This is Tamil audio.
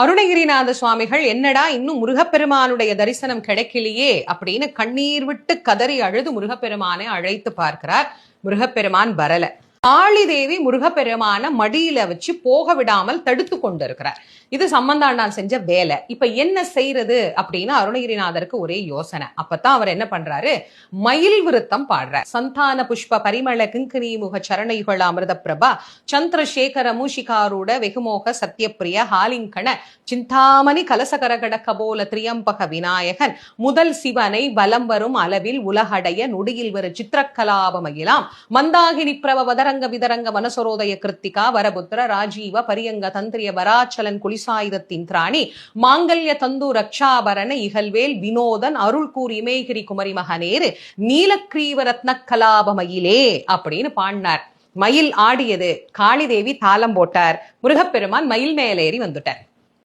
அருணகிரிநாத சுவாமிகள் என்னடா இன்னும் முருகப்பெருமானுடைய தரிசனம் கிடைக்கலையே அப்படின்னு கண்ணீர் விட்டு கதறி அழுது முருகப்பெருமானை அழைத்து பார்க்கிறார். முருகப்பெருமான் வரல. காளி தேவி முருகப்பெருமான மடியில வச்சு போக விடாமல் தடுத்து கொண்டு இருக்கிறார். இது சம்பந்தாண்டான் செஞ்ச வேலை. இப்ப என்ன செய்யறது அப்படின்னு அருணகிரிநாதருக்கு ஒரே யோசனை. அப்பதான் அவர் என்ன பண்றாரு, மயில் விருத்தம் பாடுறார். சந்தான புஷ்ப பரிமள கிங்கினி முக சரணைகள் அமிர்த பிரபா சந்திரசேகர மூஷிகாரூட வெகுமோக சத்யப்பிரிய ஹாலிங்கண சிந்தாமணி கலசகரகட கபோல திரியம்பக விநாயகன் முதல் சிவனை வலம் வரும் அளவில் உலகடைய நொடியில் வரு சித்திரக்கலாபமகிலாம் மந்தாகினி பிரபவதரங்க விதரங்க மனசரோதய கிருத்திகா வரபுத்திர ராஜீவ பரியங்க தந்திரிய வராச்சலன் குலிசாயுதத்தின் திராணி மாங்கல்ய தந்து ரக்ஷாபரண இகல்வேல் வினோதன் அருள் கூர் இமேகிரி குமரி மகனேரு நீலக்ரீவ ரத்ன கலாபமயிலே அப்படின்னு பாடினார். மயில் ஆடியது. காளி தேவி தாளம் போட்டார். முருகப்பெருமான் மயில் மேலேறி வந்துட்டார்.